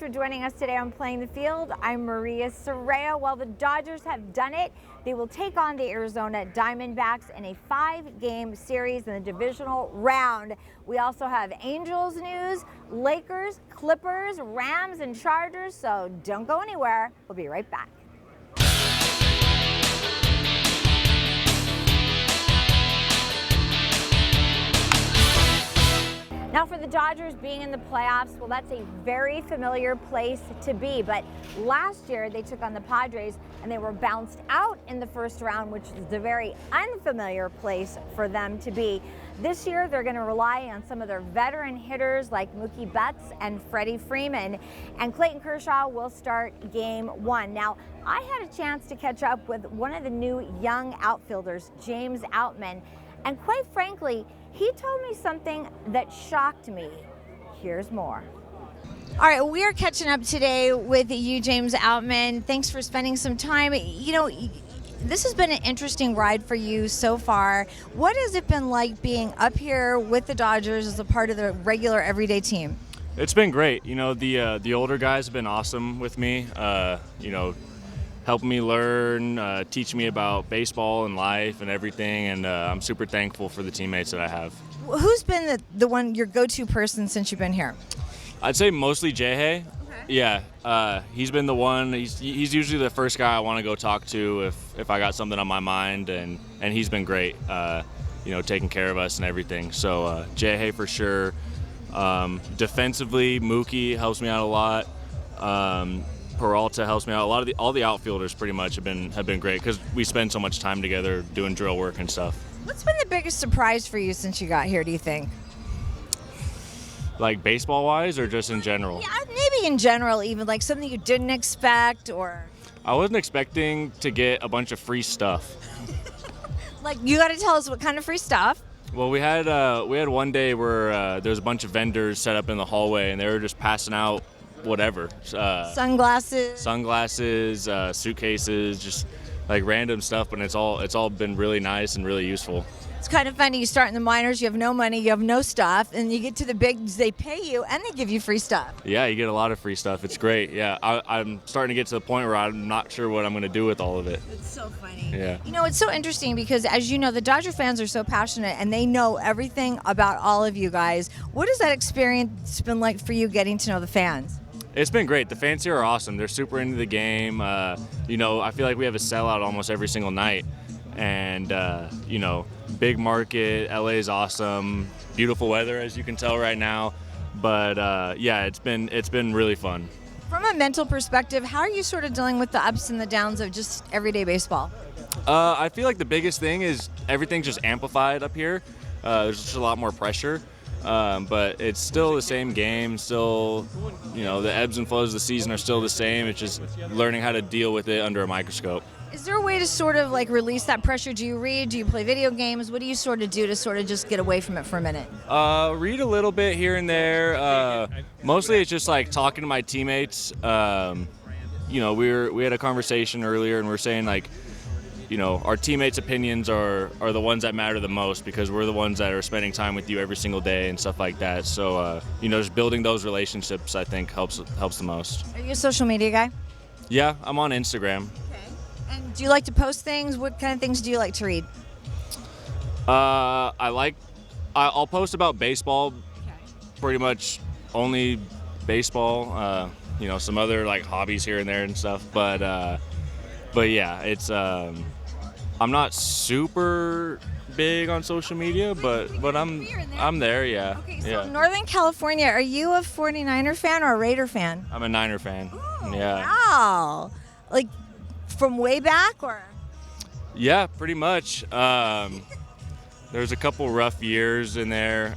for joining us today on Playing the Field. I'm Maria Serrao. Well, the Dodgers have done it. They will take on the Arizona Diamondbacks in a 5-game series in the divisional round. We also have Angels news, Lakers, Clippers, Rams, and Chargers, so don't go anywhere. We'll be right back. Now for the Dodgers being in the playoffs, well, that's a very familiar place to be. But last year they took on the Padres and they were bounced out in the first round, which is a very unfamiliar place for them to be. This year they're going to rely on some of their veteran hitters like Mookie Betts and Freddie Freeman. And Clayton Kershaw will start game 1. Now, I had a chance to catch up with one of the new young outfielders, James Outman. And quite frankly, he told me something that shocked me. Here's more. All right, we are catching up today with you, James Outman. Thanks for spending some time. You know, this has been an interesting ride for you so far. What has it been like being up here with the Dodgers as a part of the regular everyday team? It's been great. You know, the older guys have been awesome with me. You know, helping me learn, teach me about baseball and life and everything, and I'm super thankful for the teammates that I have. Who's been the one, your go-to person since you've been here? I'd say mostly Jay. Okay. Yeah, he's been the one. He's usually the first guy I want to go talk to if I got something on my mind, and he's been great, you know, taking care of us and everything. So Jay for sure. Defensively, Mookie helps me out a lot. Peralta helps me out. All the outfielders pretty much have been great because we spend so much time together doing drill work and stuff. What's been the biggest surprise for you since you got here, do you think? Like baseball wise or just in general? Yeah, maybe in general, even like something you didn't expect, or I wasn't expecting to get a bunch of free stuff. like, you got to tell us what kind of free stuff. Well, we had one day where there was a bunch of vendors set up in the hallway and they were just passing out whatever, Sunglasses, suitcases, just like random stuff, but it's all been really nice and really useful. It's kind of funny. You start in the minors, you have no money, you have no stuff, and you get to the bigs, they pay you and they give you free stuff. Yeah, you get a lot of free stuff. It's great. Yeah, I'm starting to get to the point where I'm not sure what I'm going to do with all of it. It's so funny. Yeah. You know, it's so interesting because, as you know, the Dodger fans are so passionate and they know everything about all of you guys. What has that experience been like for you getting to know the fans? It's been great. The fans here are awesome. They're super into the game. You know, I feel like we have a sellout almost every single night. And, you know, big market, LA is awesome, beautiful weather as you can tell right now. But, yeah, it's been really fun. From a mental perspective, how are you sort of dealing with the ups and the downs of just everyday baseball? I feel like the biggest thing is everything's just amplified up here. There's just a lot more pressure. But it's still the same game, still, you know, the ebbs and flows of the season are still the same. It's just learning how to deal with it under a microscope. Is there a way to sort of like release that pressure? Do you read? Do you play video games? What do you sort of do to sort of just get away from it for a minute? Read a little bit here and there. Mostly it's just like talking to my teammates. You know, we had a conversation earlier and we're saying like, you know, our teammates' opinions are the ones that matter the most because we're the ones that are spending time with you every single day and stuff like that. So, you know, just building those relationships, I think, helps the most. Are you a social media guy? Yeah, I'm on Instagram. Okay. And do you like to post things? What kind of things do you like to read? I'll post about baseball, Okay. pretty much only baseball. You know, some other like hobbies here and there and stuff, but yeah, it's. I'm not super big on social media, but I'm there, yeah. Okay, so yeah. Northern California, are you a 49er fan or a Raider fan? I'm a Niner fan. Ooh, yeah. Wow. Like from way back, or? Yeah, pretty much. There's a couple rough years in there.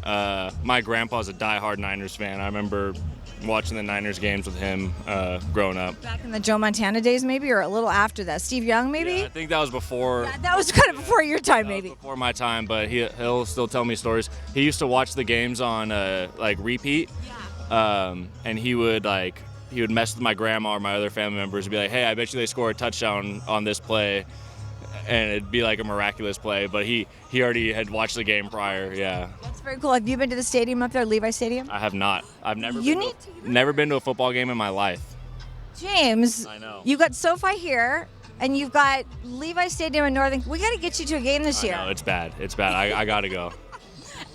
My grandpa's a diehard Niners fan. I remember watching the Niners games with him growing up. Back in the Joe Montana days, maybe, or a little after that? Steve Young, maybe? Yeah, I think that was before. That was kind of before your time, maybe. Before my time, but he'll still tell me stories. He used to watch the games on like repeat, and he would mess with my grandma or my other family members and be like, "Hey, I bet you they score a touchdown on this play." and it'd be like a miraculous play. But he already had watched the game prior. Yeah. That's very cool. Have you been to the stadium up there, Levi Stadium? I have not. I've never. Never been to a football game in my life. James, I know. You got SoFi here, and you've got Levi Stadium in Northern. We got to get you to a game this year. No, it's bad. It's bad. I got to go.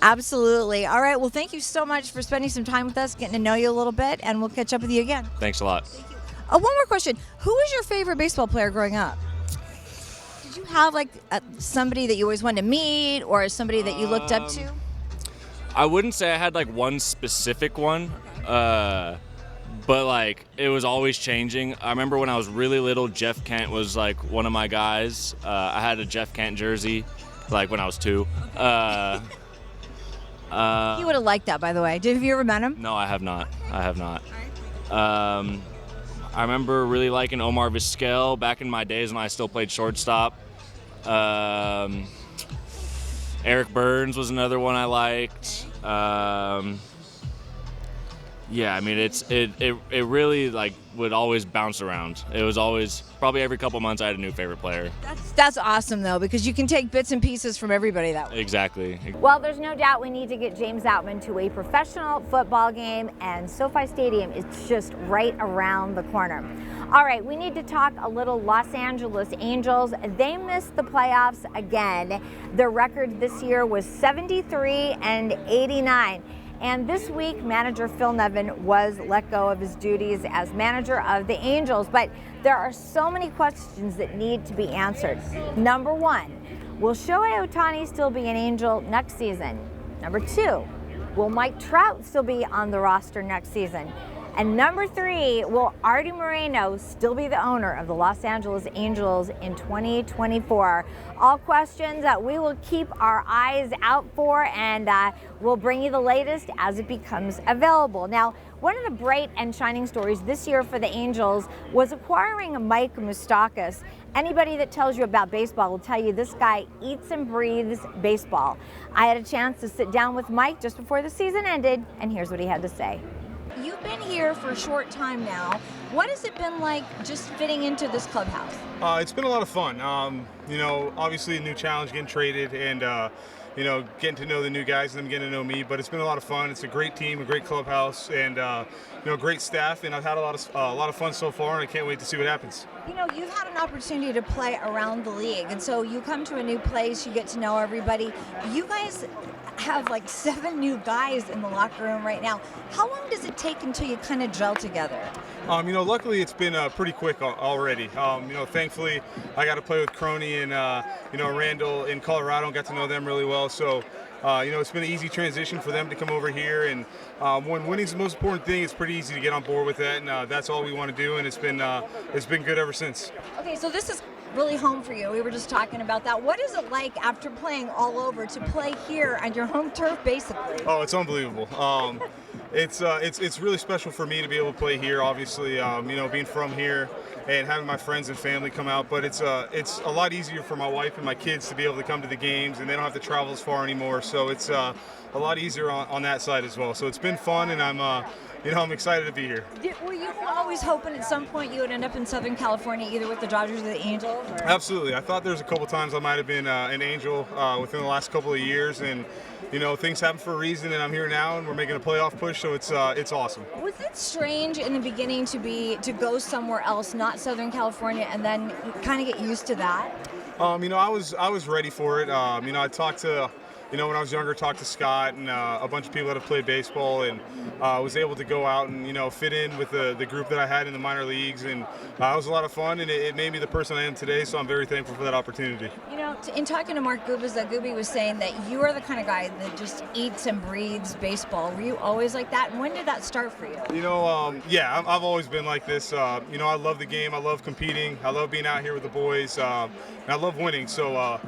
Absolutely. All right. Well, thank you so much for spending some time with us, getting to know you a little bit, and we'll catch up with you again. Thanks a lot. One more question. Who was your favorite baseball player growing up? Did you have like somebody that you always wanted to meet, or somebody that you looked up to? I wouldn't say I had like one specific one, but like it was always changing. I remember when I was really little, Jeff Kent was like one of my guys. I had a Jeff Kent jersey, like when I was 2. He would have liked that, by the way. Have you ever met him? No, I have not. I remember really liking Omar Vizquel back in my days when I still played shortstop. Eric Burns was another one I liked. Yeah, I mean it really like would always bounce around. It was always probably every couple months I had a new favorite player. That's awesome though, because you can take bits and pieces from everybody that way. Exactly. Well, there's no doubt we need to get James Outman to a professional football game, and SoFi Stadium is just right around the corner. All right, we need to talk a little Los Angeles Angels. They missed the playoffs again. Their record this year was 73-89. And this week, manager Phil Nevin was let go of his duties as manager of the Angels. But there are so many questions that need to be answered. Number 1, will Shohei Ohtani still be an Angel next season? Number 2, will Mike Trout still be on the roster next season? And number 3, will Artie Moreno still be the owner of the Los Angeles Angels in 2024? All questions that we will keep our eyes out for, and we'll bring you the latest as it becomes available. Now, one of the bright and shining stories this year for the Angels was acquiring Mike Moustakas. Anybody that tells you about baseball will tell you this guy eats and breathes baseball. I had a chance to sit down with Mike just before the season ended, and here's what he had to say. You've been here for a short time now. What has it been like just fitting into this clubhouse? It's been a lot of fun. You know, obviously a new challenge getting traded and, you know, getting to know the new guys and them getting to know me. But it's been a lot of fun. It's a great team, a great clubhouse, and, you know, great staff. And I've had a lot of fun so far, and I can't wait to see what happens. You know, you've had an opportunity to play around the league. And so you come to a new place, you get to know everybody. You guys have like 7 new guys in the locker room right now. How long does it take until you kind of gel together? You know, luckily it's been pretty quick already. You know, thankfully I got to play with Crony and, you know, Randall in Colorado and got to know them really well. So, you know, it's been an easy transition for them to come over here. And when winning's the most important thing, it's pretty easy to get on board with that. And that's all we want to do. And it's been good ever since. Okay, so this is really home for you. We were just talking about that. What is it like after playing all over to play here on your home turf, basically? Oh, it's unbelievable. It's really special for me to be able to play here. Obviously, you know, being from here and having my friends and family come out. But it's a lot easier for my wife and my kids to be able to come to the games, and they don't have to travel as far anymore. So it's a lot easier on that side as well. So it's been fun, and you know, I'm excited to be here. Were you always hoping at some point you would end up in Southern California, either with the Dodgers or the Angels? Or? Absolutely. I thought there was a couple times I might have been an Angel within the last couple of years, and you know, things happen for a reason, and I'm here now, and we're making a playoff push, so it's awesome. Was it strange in the beginning to go somewhere else, not Southern California, and then kind of get used to that? You know, I was ready for it. You know, I talked to. You know, when I was younger, talked to Scott and a bunch of people that have played baseball, and was able to go out and, you know, fit in with the group that I had in the minor leagues, and it was a lot of fun, and it made me the person I am today, so I'm very thankful for that opportunity. You know, in talking to Mark Gubas, Gooby was saying that you are the kind of guy that just eats and breathes baseball. Were you always like that, and when did that start for you? You know, yeah, I've always been like this. You know, I love the game, I love competing, I love being out here with the boys, and I love winning, so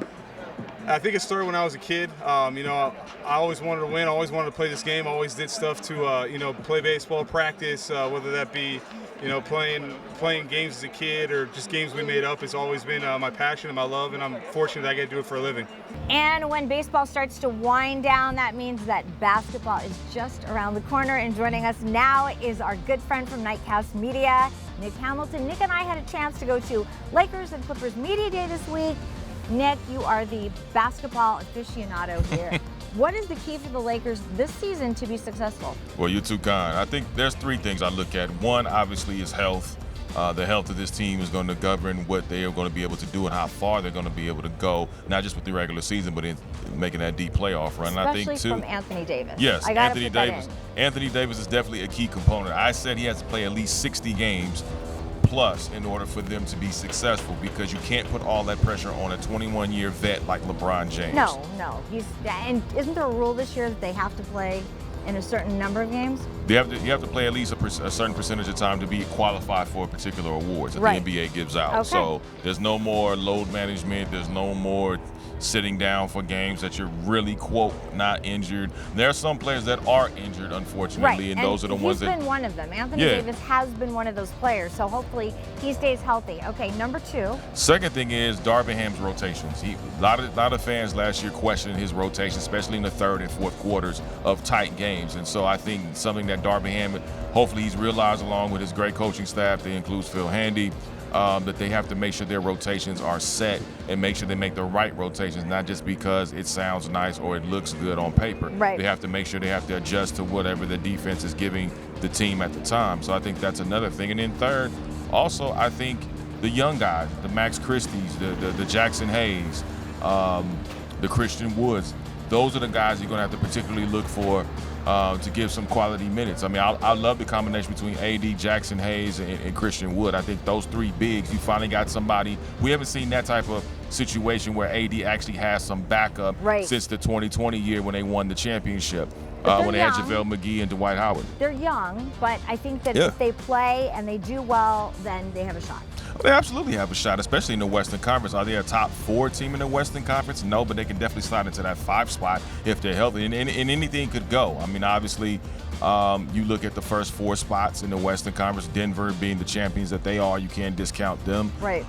I think it started when I was a kid. You know, I always wanted to win. I always wanted to play this game. I always did stuff to, you know, play baseball, practice, whether that be, you know, playing games as a kid or just games we made up. It's always been my passion and my love, and I'm fortunate that I get to do it for a living. And when baseball starts to wind down, that means that basketball is just around the corner. And joining us now is our good friend from Nightcast Media, Nick Hamilton. Nick and I had a chance to go to Lakers and Clippers Media Day this week. Nick, you are the basketball aficionado here. What is the key for the Lakers this season to be successful? Well, you're too kind. I think there's three things I look at. One, obviously, is health. The health of this team is going to govern what they are going to be able to do and how far they're going to be able to go, not just with the regular season, but in making that deep playoff run. Especially and I think, too, from Anthony Davis. yes, I gotta Anthony put that Davis. in. Anthony Davis is definitely a key component. I said he has to play at least 60 games plus in order for them to be successful, because you can't put all that pressure on a 21-year vet like LeBron James. No. And isn't there a rule this year that they have to play in a certain number of games? You have to play at least a certain percentage of time to be qualified for a particular awards that Right. the NBA gives out. Okay. So there's no more load management. There's no more sitting down for games that you're really, quote, not injured. There are some players that are injured, unfortunately, and those are the ones that... He's been one of them. Anthony Davis has been one of those players, so hopefully he stays healthy. Okay, number 2. Second thing is Darvin Ham's rotations. A lot of fans last year questioned his rotation, especially in the third and fourth quarters of tight games. And so I think something that Darvin Ham, hopefully he's realized along with his great coaching staff, that includes Phil Handy, that they have to make sure their rotations are set and make sure they make the right rotations, not just because it sounds nice or it looks good on paper. Right. They have to make sure they have to adjust to whatever the defense is giving the team at the time. So I think that's another thing. And then third, also, I think the young guys, the Max Christies, the Jackson Hayes, the Christian Woods, those are the guys you're going to have to particularly look for to give some quality minutes. I mean, I love the combination between AD, Jackson Hayes, and Christian Wood. I think those three bigs, you finally got somebody. We haven't seen that type of situation where AD actually has some backup since the 2020 year when they won the championship, when they had JaVale McGee and Dwight Howard. They're young, but I think that if they play and they do well, then they have a shot. They absolutely have a shot, especially in the Western Conference. Are they a top 4 team in the Western Conference? No, but they can definitely slide into that 5 spot if they're healthy. And anything could go. I mean, obviously, you look at the first 4 spots in the Western Conference, Denver being the champions that they are, you can't discount them. Right.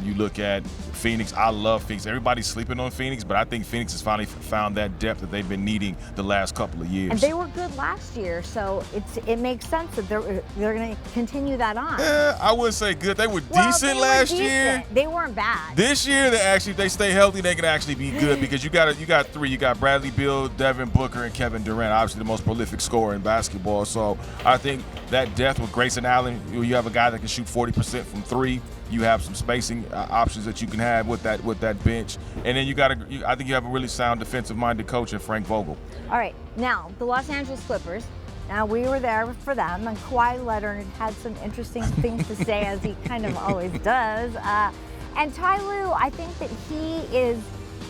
You look at Phoenix. I love Phoenix. Everybody's sleeping on Phoenix, but I think Phoenix has finally found that depth that they've been needing the last couple of years. And they were good last year, so it makes sense that they're going to continue that on. Yeah, I wouldn't say good. They were decent last year. They weren't bad. This year, if they stay healthy, they can actually be good, because you got 3. You got Bradley Beal, Devin Booker, and Kevin Durant, obviously the most prolific scorer in basketball. So I think that depth with Grayson Allen, you have a guy that can shoot 40% from 3. You have some spacing options that you can have with that bench, and then I think you have a really sound defensive-minded coach in Frank Vogel. All right, now the Los Angeles Clippers. Now, we were there for them, and Kawhi Leonard had some interesting things to say, as he kind of always does. And Ty Lue, I think that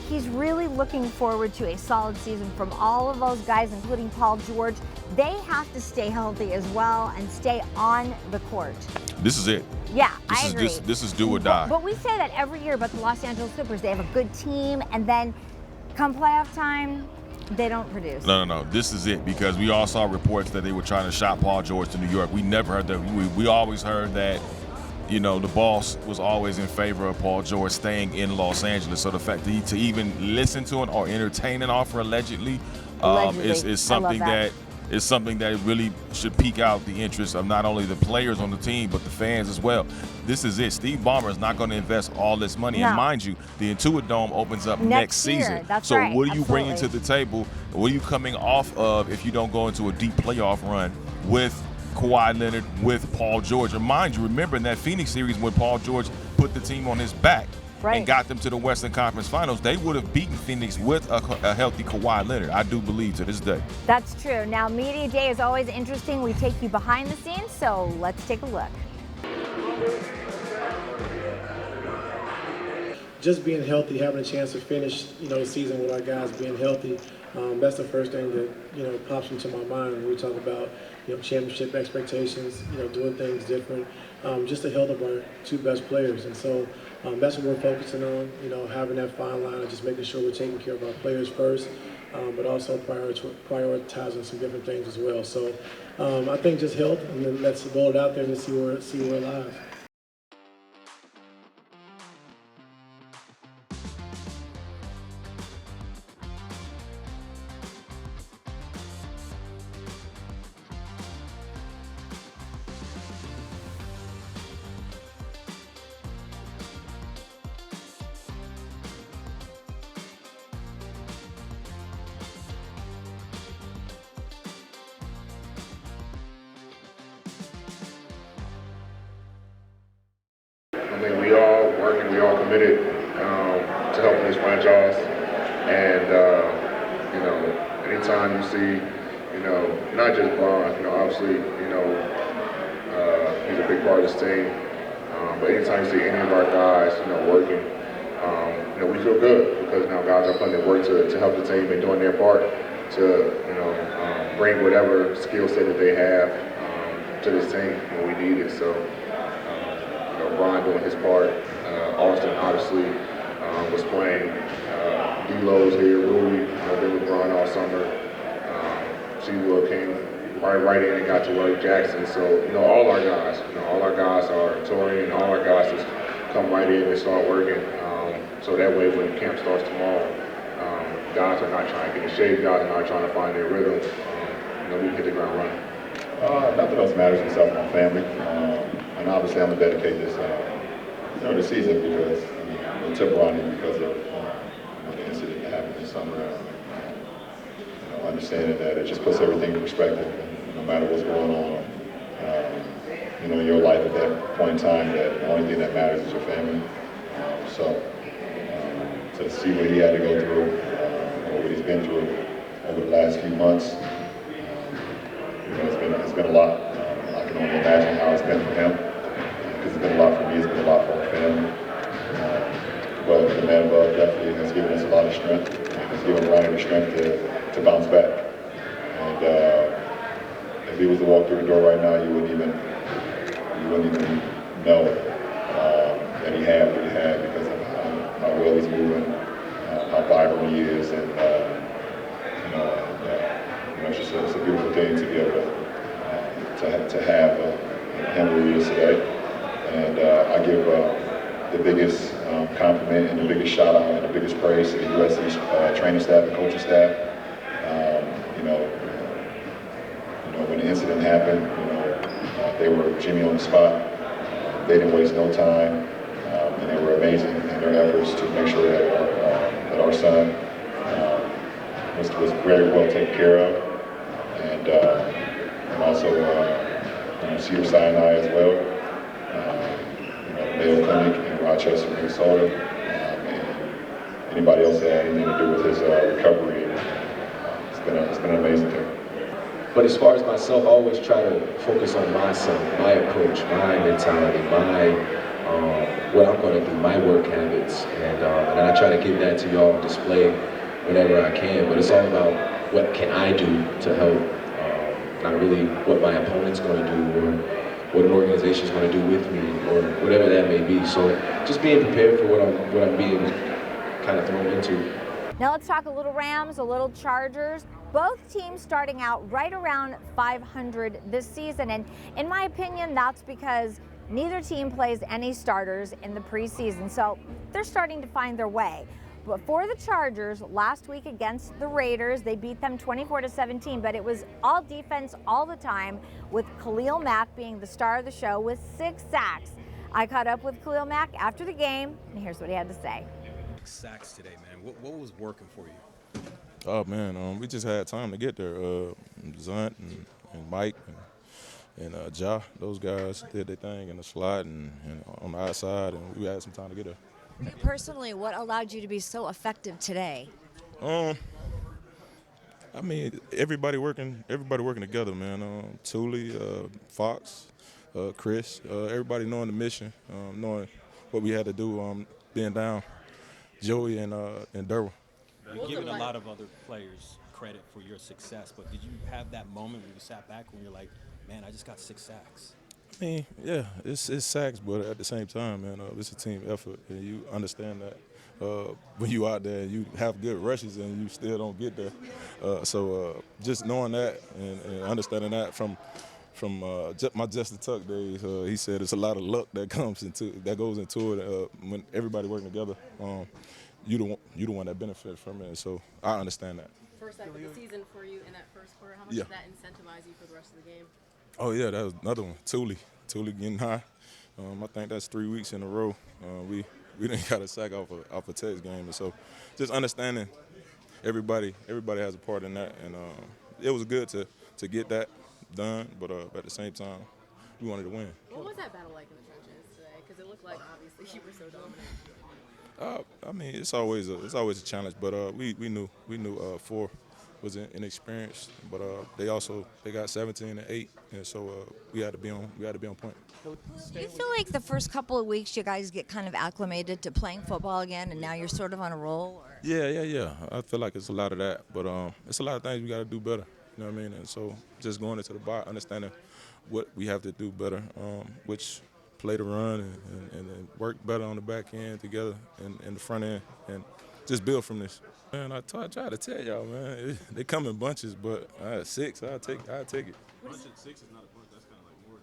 he's really looking forward to a solid season from all of those guys, including Paul George. They have to stay healthy as well and stay on the court. This is it. Yeah, I agree. This is do or die. But we say that every year about the Los Angeles Clippers. They have a good team, and then come playoff time, they don't produce. No. This is it, because we all saw reports that they were trying to shop Paul George to New York. We never heard that. We always heard that, the boss was always in favor of Paul George staying in Los Angeles. So the fact to even listen to it or entertain an offer allegedly. Is something that really should pique out the interest of not only the players on the team, but the fans as well. This is it. Steve Ballmer is not going to invest all this money. No. And mind you, the Intuit Dome opens up next season. That's so right. what are you Absolutely. bringing to the table? What are you coming off of if you don't go into a deep playoff run with Kawhi Leonard, with Paul George? And mind you, remember in that Phoenix series when Paul George put the team on his back, and got them to the Western Conference Finals, they would have beaten Phoenix with a healthy Kawhi Leonard, I do believe, to this day. That's true. Now, Media Day is always interesting. We take you behind the scenes, so let's take a look. Just being healthy, having a chance to finish, the season with our guys being healthy, that's the first thing that, pops into my mind when we talk about, championship expectations, doing things different, just the health of our 2 best players. And so that's what we're focusing on, having that fine line of just making sure we're taking care of our players first, but also prioritizing some different things as well. So I think just health, and then let's roll it out there and see where it lies. committed to helping this franchise. And, anytime you see, not just Bron, obviously, he's a big part of this team. But anytime you see any of our guys, working, we feel good because now guys are putting in work to help the team and doing their part to, bring whatever skill set that they have to this team when we need it. So, Bron doing his part. Austin obviously was playing D-Lows here. Rui, been with Bron all summer. Will came right in and got to work. Jackson. So, all our guys, are touring, all our guys just come right in and start working. So that way when camp starts tomorrow, guys are not trying to get in shape, guys are not trying to find their rhythm. We hit the ground running. Nothing else matters except my family. And obviously I'm going to dedicate this this season because to Bronny because of the incident that happened this summer. Understanding that it just puts everything in perspective, no matter what's going on, in your life at that point in time, that the only thing that matters is your family. So to see what he had to go through, what he's been through over the last few months, it's been a lot. I can only imagine how it's been for him, because it's been a lot for me, it's been a lot for our family. But the man above definitely has given us a lot of strength, and has given Ronnie the strength to bounce back. And if he was to walk through the door right now, you wouldn't even know that he had what he had because of how well he's moving, how vibrant he is, and it's a beautiful thing to be able to have him where he is today. And I give the biggest compliment and the biggest shout out and the biggest praise to the USC training staff and coaching staff. When the incident happened, they were Jimmy on the spot. They didn't waste no time, and they were amazing in their efforts to make sure that our son was very well taken care of, and also Cedar Sinai as well, Mayo Clinic in Rochester, Minnesota, and anybody else that had anything to do with his recovery. It's been an amazing thing. But as far as myself, I always try to focus on my son, my approach, my mentality, what I'm going to do, my work habits, and I try to give that to y'all on display whenever I can. But it's all about what can I do to help, not really what my opponent's going to do or what an organization's going to do with me or whatever that may be. So just being prepared for what I'm being kind of thrown into. Now let's talk a little Rams, a little Chargers. Both teams starting out right around 500 this season, and in my opinion, that's because neither team plays any starters in the preseason, so they're starting to find their way. But for the Chargers, last week against the Raiders, they beat them 24-17, but it was all defense all the time, with Khalil Mack being the star of the show with 6 sacks. I caught up with Khalil Mack after the game, and here's what he had to say. Sacks today, man. What was working for you? Oh man, we just had time to get there. Zunt and Mike and Ja, those guys did their thing in the slot and on the outside, and we had some time to get there. You personally, what allowed you to be so effective today? I mean, everybody working together, man. Thule, Fox, Chris, everybody knowing the mission, knowing what we had to do, being down. Joey and Derwin. You're giving a lot of other players credit for your success, but did you have that moment when you sat back when you're like, man, I just got 6 sacks? I mean, yeah, it's sacks, but at the same time, man, it's a team effort, and you understand that when you out there and you have good rushes and you still don't get there. So just knowing that and understanding that from my Justin Tuck days, he said it's a lot of luck that goes into it when everybody working together. You the one that benefit from it, so I understand that. First sack of the season for you in that first quarter. How much did that incentivize you for the rest of the game? Oh yeah, that was another one. Thule getting high. I think that's 3 weeks in a row. We didn't got a sack off a Tex game, and so just understanding everybody has a part in that, and it was good to get that done, but at the same time, we wanted to win. What was that battle like in the trenches today? Because it looked like obviously you were so dominant. I mean, it's always a challenge, but we knew 4 was inexperienced, but they got 17 and 8, and so we had to be on point. Do you feel like the first couple of weeks you guys get kind of acclimated to playing football again, and now you're sort of on a roll? Or? Yeah. I feel like it's a lot of that, but it's a lot of things we got to do better. You know what I mean? And so just going into the bar, understanding what we have to do better, which play the run and work better on the back end together and the front end, and just build from this. Man, I try to tell y'all, man, they come in bunches, but 6, I'll take it. Bunch of 6 is not a bunch. That's kind of like more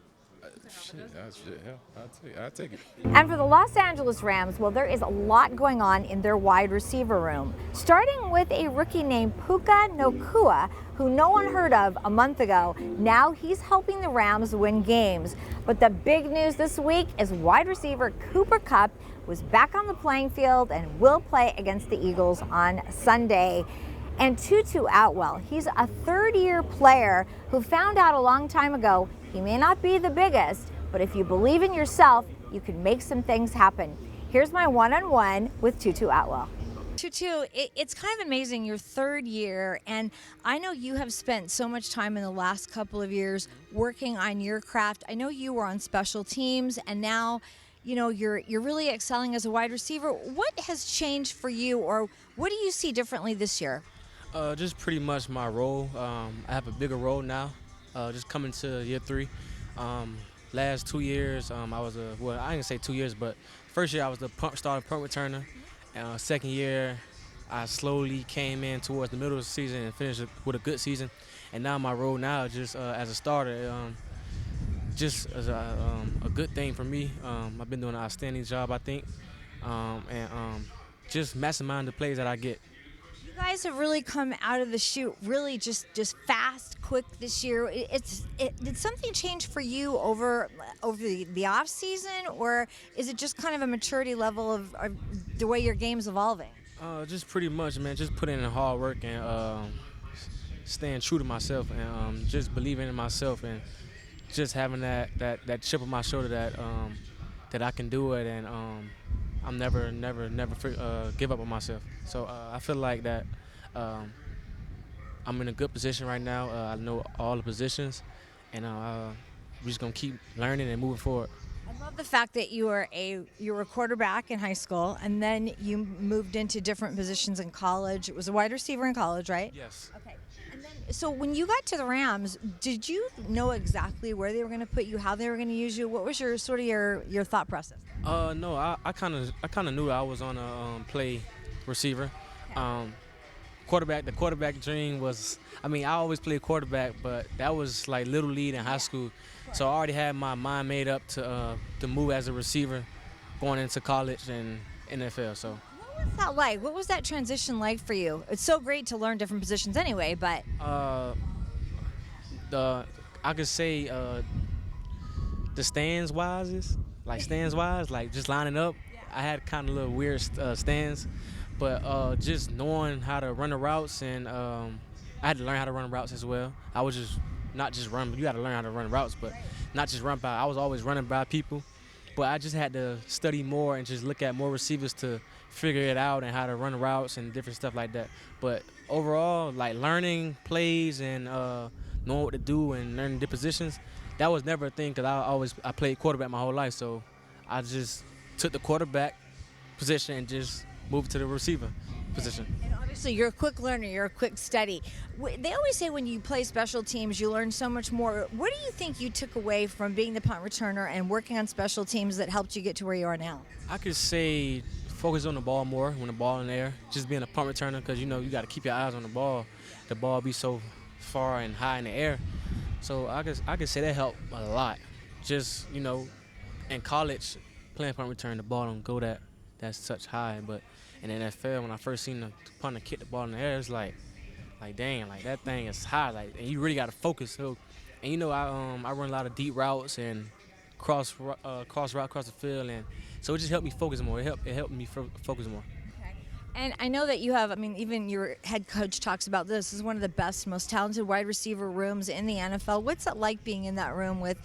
than I'll take it. And for the Los Angeles Rams, well, there is a lot going on in their wide receiver room. Starting with a rookie named Puka Nacua, who no one heard of a month ago. Now he's helping the Rams win games. But the big news this week is wide receiver Cooper Kupp was back on the playing field and will play against the Eagles on Sunday. And Tutu Atwell, he's a third-year player who found out a long time ago he may not be the biggest, but if you believe in yourself, you can make some things happen. Here's my one-on-one with Tutu Atwell. Tutu, it's kind of amazing, your third year, and I know you have spent so much time in the last couple of years working on your craft. I know you were on special teams, and now you're really excelling as a wide receiver. What has changed for you, or what do you see differently this year? Just pretty much my role. I have a bigger role now, just coming to year 3. Last 2 years, I was I didn't say 2 years, but first year I was the starting punt returner. Second year, I slowly came in towards the middle of the season and finished with a good season. And now my role now, just as a starter, just as a good thing for me. I've been doing an outstanding job, I think, and just maximizing the plays that I get. You guys have really come out of the chute really just fast, quick this year. Did something change for you over the off season, or is it just kind of a maturity level of the way your game's evolving? Just pretty much, man. Just putting in hard work and staying true to myself, and just believing in myself, and just having that chip on my shoulder that I can do it, and I'm never give up on myself. So I feel like that I'm in a good position right now. I know all the positions, and we're just gonna keep learning and moving forward. I love the fact that you were a quarterback in high school, and then you moved into different positions in college. It was a wide receiver in college, right? Yes. Okay. And then, so when you got to the Rams, did you know exactly where they were going to put you, how they were going to use you? What was your thought process? No, I kind of knew I was on a play receiver. Okay. The quarterback dream was, I always played quarterback, but that was like little league in high school. So I already had my mind made up to move as a receiver going into college and NFL. So what was that like? What was that transition like for you? It's so great to learn different positions anyway, but I could say the stands wise, like just lining up. Yeah. I had kind of little weird stands, but just knowing how to run the routes, and I had to learn how to run routes as well. I was just not just run, but you got to learn how to run routes, but not just run by. I was always running by people, but I just had to study more and just look at more receivers to figure it out and how to run routes and different stuff like that. But overall, like learning plays and knowing what to do and learning the positions, that was never a thing because I played quarterback my whole life. So I just took the quarterback position and just moved to the receiver position. And obviously, you're a quick learner. You're a quick study. They always say when you play special teams, you learn so much more. What do you think you took away from being the punt returner and working on special teams that helped you get to where you are now? I could say focus on the ball more when the ball in the air. Just being a punt returner, because you got to keep your eyes on the ball. The ball be so far and high in the air. So I could say that helped a lot. Just in college, playing punt return, the ball don't go that's such high, but in the NFL, when I first seen the punter kick the ball in the air, it's like dang, like that thing is high, like, and you really got to focus. So, and I run a lot of deep routes and cross route across the field, and so it just helped me focus more. It helped me focus more. Okay. And I know that you have, I mean, even your head coach talks about this is one of the best, most talented wide receiver rooms in the NFL. What's it like being in that room with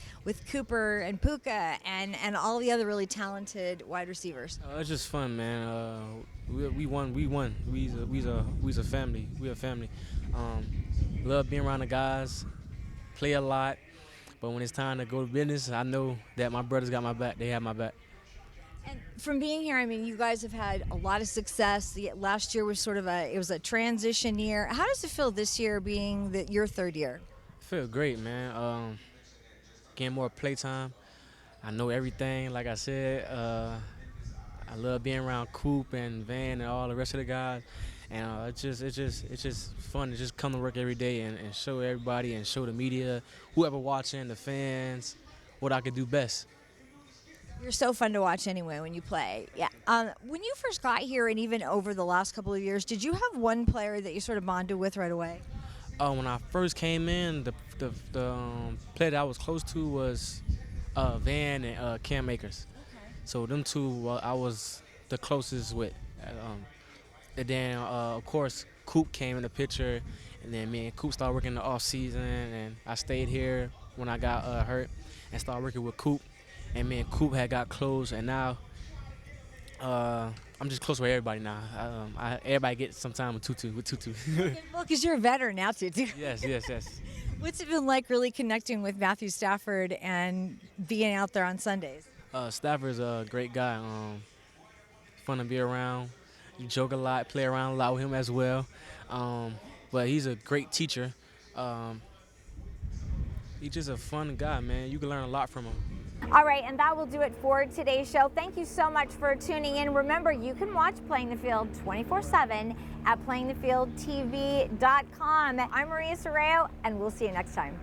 Cooper and Puka and all the other really talented wide receivers? It's just fun, man. We won. We's a family. We a family. Love being around the guys. Play a lot. But when it's time to go to business, I know that my brothers got my back. They have my back. And from being here, I mean, you guys have had a lot of success. Last year was sort of it was a transition year. How does it feel this year being your third year? I feel great, man. Getting more playtime. I know everything, like I said. I love being around Coop and Van and all the rest of the guys. And it's just fun to just come to work every day and show everybody and show the media, whoever watching, the fans, what I could do best. You're so fun to watch anyway when you play. Yeah. When you first got here and even over the last couple of years, did you have one player that you sort of bonded with right away? When I first came in, the player that I was close to was Van and Cam Akers. Okay. So them two I was the closest with. And then, of course, Coop came in the picture, and then me and Coop started working the off season, and I stayed here when I got hurt and started working with Coop. And me and Coop had got close, and now I'm just close with everybody now. Everybody gets some time with Tutu. Well, because you're a veteran now, Tutu. Yes. What's it been like really connecting with Matthew Stafford and being out there on Sundays? Stafford's a great guy. Fun to be around. You joke a lot, play around a lot with him as well. But he's a great teacher. He's just a fun guy, man. You can learn a lot from him. All right, and that will do it for today's show. Thank you so much for tuning in. Remember, you can watch Playing the Field 24/7 at playingthefieldtv.com. I'm Maria Serrao, and we'll see you next time.